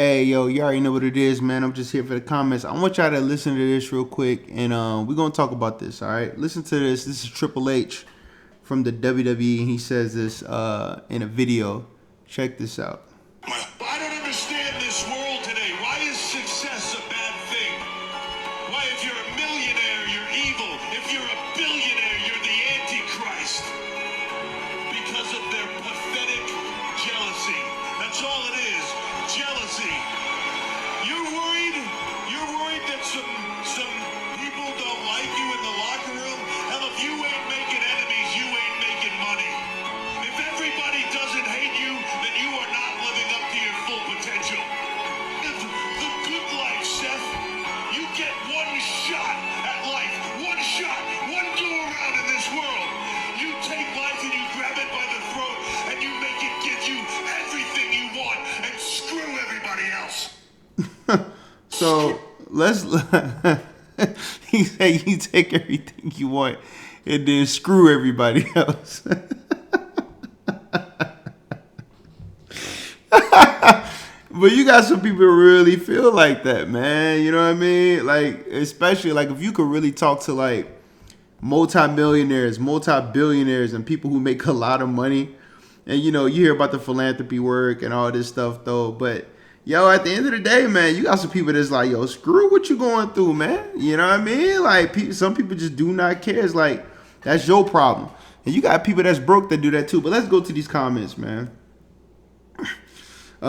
Hey, yo, you already know what it is, man. I'm just here for the comments. I want y'all to listen to this real quick, and we're going to talk about this, all right? Listen to this. This is Triple H from the WWE, and he says this in a video. Check this out. I don't understand this world today. Why is success a bad thing? Why, if you're a millionaire, you're evil. If you're a billionaire, you're the Antichrist. Because of their pathetic jealousy. That's all it is. Jealousy. You're worried? You're worried that some people don't like you in the locker room? Hell, if you ain't making enemies, you ain't making money. If everybody doesn't hate you, then you are not living up to your full potential. The good life, Seth. You get one shot at life. One shot. One go around in this world. You take life and you grab it by the throat and you make it give you everything you want and screw everybody else. So let's he said you take everything you want and then screw everybody else. But you got some people who really feel like that, man. You know what I mean? Like, especially like if you could really talk to like multi-millionaires, multi-billionaires, and people who make a lot of money. And you know, you hear about the philanthropy work and all this stuff though, but yo, at the end of the day, man, you got some people that's like, yo, screw what you going through, man. You know what I mean? Like, some people just do not care. It's like, that's your problem. And you got people that's broke that do that too. But let's go to these comments, man.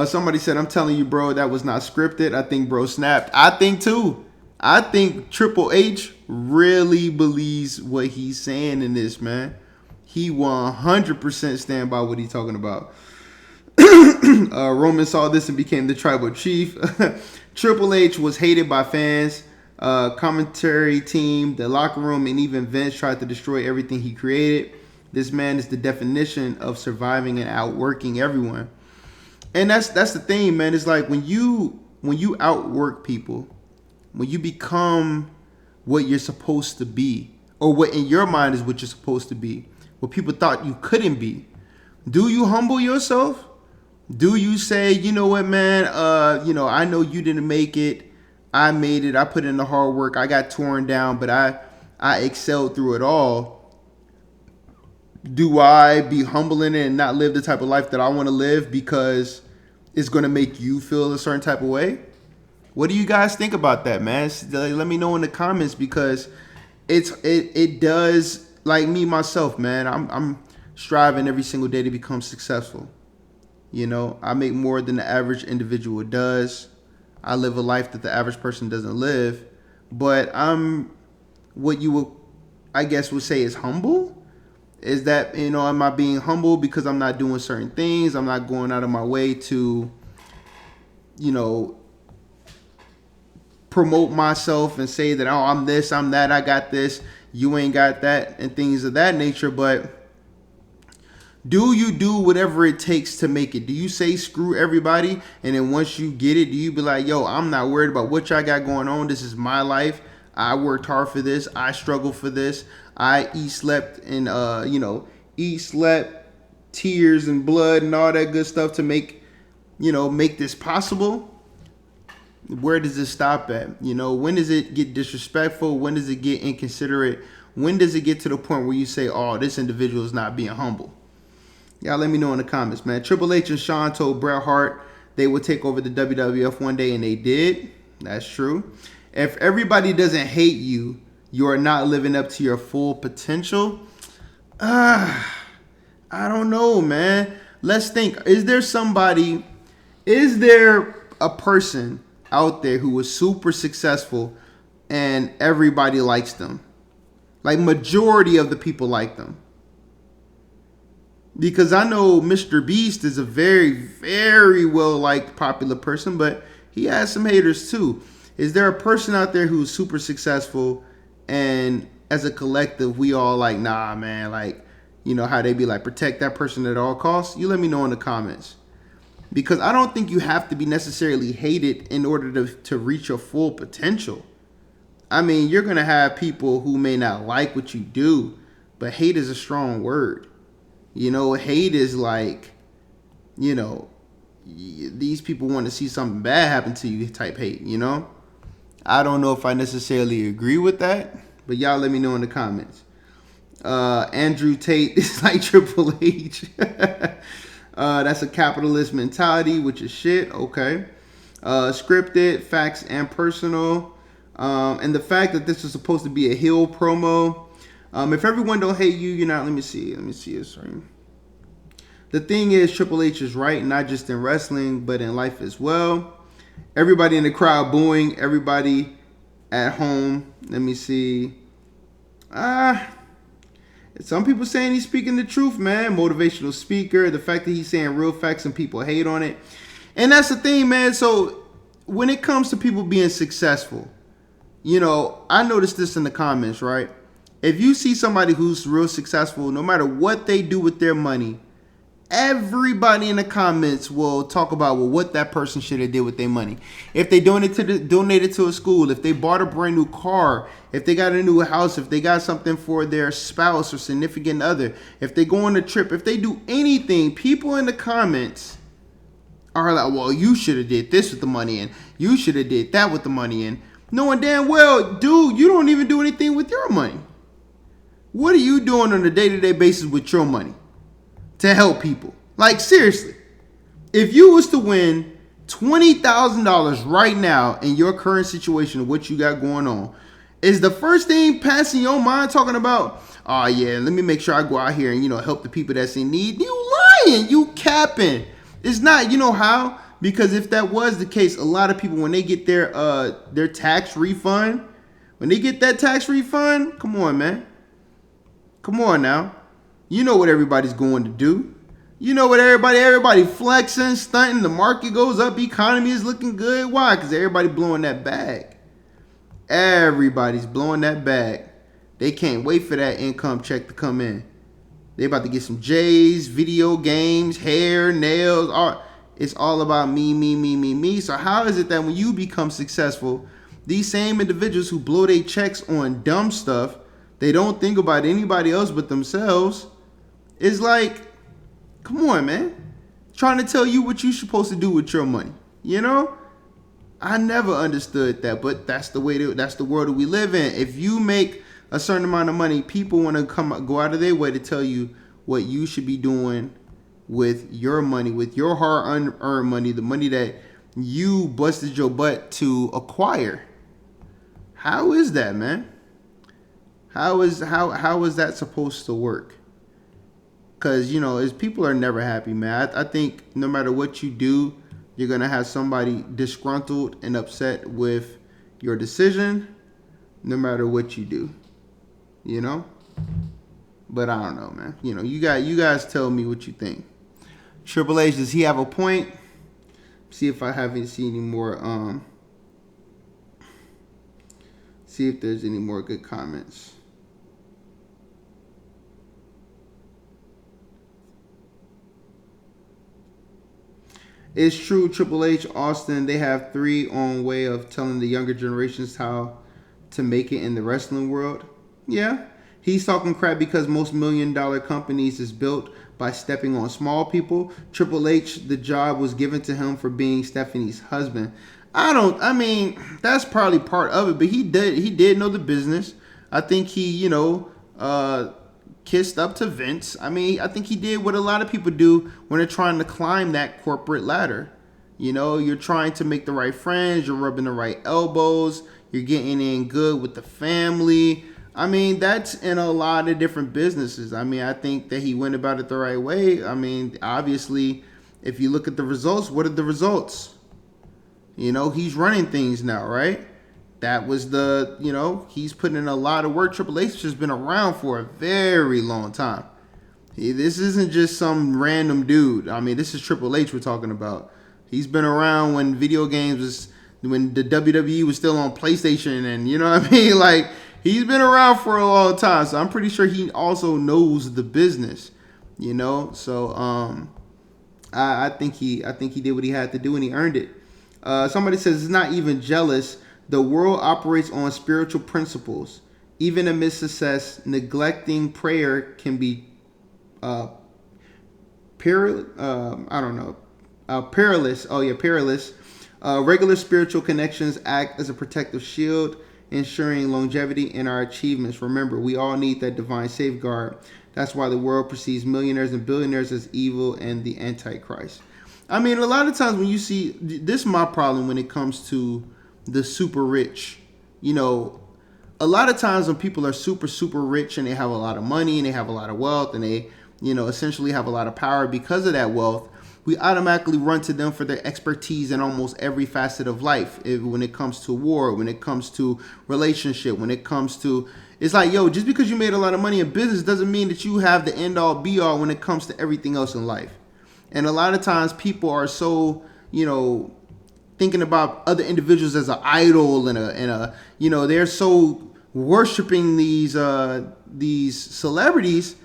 Somebody said, I'm telling you, bro, that was not scripted. I think bro snapped. I think too. I think Triple H really believes what he's saying in this, man. He 100% stand by what he's talking about. Roman saw this and became the tribal chief. Triple H was hated by fans, commentary team, the locker room, and even Vince tried to destroy everything he created. This man is the definition of surviving and outworking everyone. And that's the thing, man. It's like when you outwork people, when you become what you're supposed to be, or what in your mind is what you're supposed to be, what people thought you couldn't be, do you humble yourself? Do you say, you know what, man, I know you didn't make it. I made it. I put in the hard work. I got torn down, but I excelled through it all. Do I be humble in it and not live the type of life that I want to live because it's going to make you feel a certain type of way? What do you guys think about that, man? Let me know in the comments, because it does, like me, myself, man. I'm striving every single day to become successful. You know, I make more than the average individual does. I live a life that the average person doesn't live. But I'm what you would, I guess, would say is humble. Is that, you know, am I being humble because I'm not doing certain things? I'm not going out of my way to, you know, promote myself and say that, oh, I'm this, I'm that, I got this, you ain't got that, and things of that nature. But do you do whatever it takes to make it? Do you say screw everybody, and then once you get it, do you be like, yo, I'm not worried about what y'all got going on. This is my life. I worked hard for this. I struggled for this. I slept, tears and blood and all that good stuff to make this possible. Where does it stop at? You know, when does it get disrespectful? When does it get inconsiderate? When does it get to the point where you say, oh, this individual is not being humble? Y'all let me know in the comments, man. Triple H and Shawn told Bret Hart they would take over the WWF one day, and they did. That's true. If everybody doesn't hate you, you are not living up to your full potential. I don't know, man. Let's think. Is there a person out there who was super successful and everybody likes them? Like, majority of the people like them. Because I know Mr. Beast is a very, very well-liked, popular person, but he has some haters too. Is there a person out there who's super successful and as a collective, we all like, nah, man, like, you know how they be like, protect that person at all costs? You let me know in the comments. Because I don't think you have to be necessarily hated in order to reach your full potential. I mean, you're going to have people who may not like what you do, but hate is a strong word. You know, hate is like, you know, these people want to see something bad happen to you type hate, you know? I don't know if I necessarily agree with that, but y'all let me know in the comments. Andrew Tate is like Triple H. That's a capitalist mentality, which is shit. Okay. Scripted, facts, and personal. And the fact that this is supposed to be a heel promo. If everyone don't hate you, you're not. Let me see it. Sorry. The thing is, Triple H is right, not just in wrestling, but in life as well. Everybody in the crowd booing. Everybody at home. Let me see. Some people saying he's speaking the truth, man. Motivational speaker. The fact that he's saying real facts and people hate on it. And that's the thing, man. So when it comes to people being successful, you know, I noticed this in the comments, right? If you see somebody who's real successful, no matter what they do with their money, everybody in the comments will talk about, well, what that person should have did with their money. If they donated to a school, if they bought a brand new car, if they got a new house, if they got something for their spouse or significant other, if they go on a trip, if they do anything, people in the comments are like, well, you should have did this with the money and you should have did that with the money, and knowing damn well, dude, you don't even do anything with your money. What are you doing on a day-to-day basis with your money to help people? Like, seriously, if you was to win $20,000 right now in your current situation of what you got going on, is the first thing passing your mind talking about, oh yeah, let me make sure I go out here and, you know, help the people that's in need? You lying, you capping. It's not, you know how? Because if that was the case, a lot of people, when they get their tax refund, when they get that tax refund, come on, man. Come on now. You know what everybody's going to do. You know what everybody flexing, stunting, the market goes up, economy is looking good. Why? Because everybody blowing that bag. Everybody's blowing that bag. They can't wait for that income check to come in. They about to get some J's, video games, hair, nails, art. It's all about me. So how is it that when you become successful, these same individuals who blow their checks on dumb stuff, they don't think about anybody else but themselves? It's like, come on, man. Trying to tell you what you're supposed to do with your money. You know? I never understood that, but that's the world that we live in. If you make a certain amount of money, people want to go out of their way to tell you what you should be doing with your money, with your hard-earned money, the money that you busted your butt to acquire. How is that, man? How is that supposed to work? Because, you know, people are never happy, man. I think no matter what you do, you're going to have somebody disgruntled and upset with your decision, no matter what you do, you know? But I don't know, man. You know, you guys tell me what you think. Triple H, does he have a point? See if I haven't seen any more, see if there's any more good comments. It's true, Triple H, Austin, they have their own way of telling the younger generations how to make it in the wrestling world. Yeah. He's talking crap because most $1 million companies is built by stepping on small people. Triple H, the job was given to him for being Stephanie's husband. I mean, that's probably part of it, but he did know the business. I think he, you know, kissed up to Vince. I mean, I think he did what a lot of people do when they're trying to climb that corporate ladder. You know, you're trying to make the right friends, you're rubbing the right elbows, you're getting in good with the family. I mean, that's in a lot of different businesses. I mean, I think that he went about it the right way. I mean, obviously, if you look at the results, what are the results? You know, he's running things now, right? That was you know, he's putting in a lot of work. Triple H has been around for a very long time. This isn't just some random dude. I mean, this is Triple H we're talking about. He's been around when video games when the WWE was still on PlayStation, and you know what I mean? Like, he's been around for a long time. So I'm pretty sure he also knows the business, you know? So I think he did what he had to do and he earned it. Somebody says it's not even jealous. The world operates on spiritual principles. Even amidst success, neglecting prayer can be Perilous. Oh yeah, perilous. Regular spiritual connections act as a protective shield, ensuring longevity in our achievements. Remember, we all need that divine safeguard. That's why the world perceives millionaires and billionaires as evil and the Antichrist. I mean, a lot of times when you see this, is my problem when it comes to the super rich. You know, a lot of times when people are super rich and they have a lot of money and they have a lot of wealth and they, essentially have a lot of power because of that wealth, we automatically run to them for their expertise in almost every facet of life. When it comes to war, when it comes to relationship, when it comes to, it's like, yo, just because you made a lot of money in business doesn't mean that you have the end all be all when it comes to everything else in life. And a lot of times people are so, thinking about other individuals as an idol and they're so worshiping these celebrities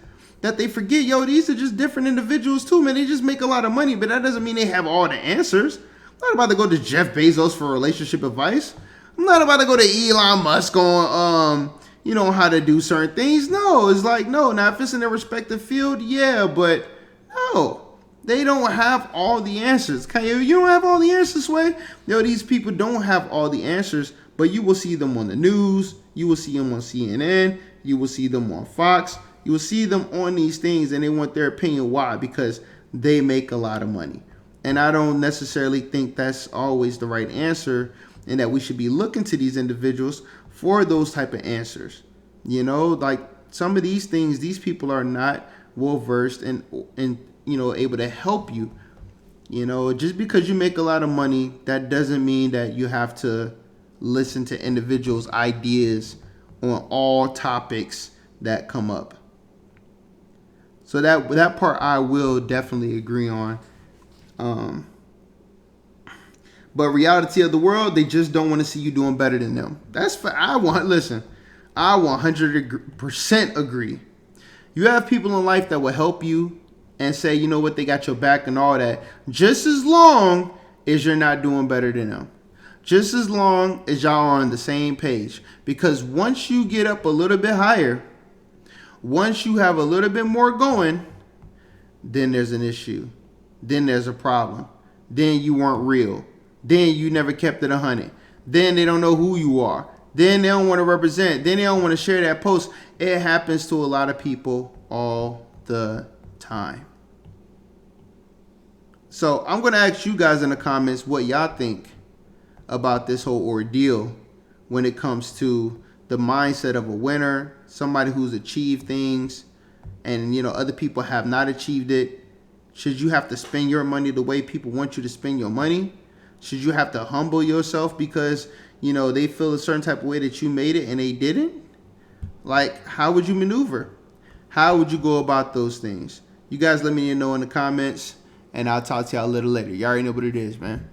that they forget, yo, these are just different individuals too, man. They just make a lot of money, but that doesn't mean they have all the answers. I'm not about to go to Jeff Bezos for relationship advice. I'm not about to go to Elon Musk on how to do certain things. No, it's like, no. Now if it's in their respective field, yeah, but no. They don't have all the answers. You don't have all the answers, Sway. These people don't have all the answers, but you will see them on the news. You will see them on CNN. You will see them on Fox. You will see them on these things, and they want their opinion. Why? Because they make a lot of money. And I don't necessarily think that's always the right answer, and that we should be looking to these individuals for those type of answers. Like some of these things, these people are not well versed and able to help you. Just because you make a lot of money, that doesn't mean that you have to listen to individuals' ideas on all topics that come up. So that part I will definitely agree on. But reality of the world, they just don't want to see you doing better than them. I 100% agree. You have people in life that will help you and say, you know what, they got your back and all that, just as long as you're not doing better than them. Just as long as y'all are on the same page. Because once you get up a little bit higher, once you have a little bit more going, then there's an issue. Then there's a problem. Then you weren't real. Then you never kept it 100. Then they don't know who you are. Then they don't want to represent. Then they don't want to share that post. It happens to a lot of people all the time. So I'm going to ask you guys in the comments what y'all think about this whole ordeal when it comes to the mindset of a winner, somebody who's achieved things, and other people have not achieved it. Should you have to spend your money the way people want you to spend your money? Should you have to humble yourself because they feel a certain type of way that you made it and they didn't? Like, how would you maneuver? How would you go about those things? You guys let me know in the comments, and I'll talk to y'all a little later. You already know what it is, man.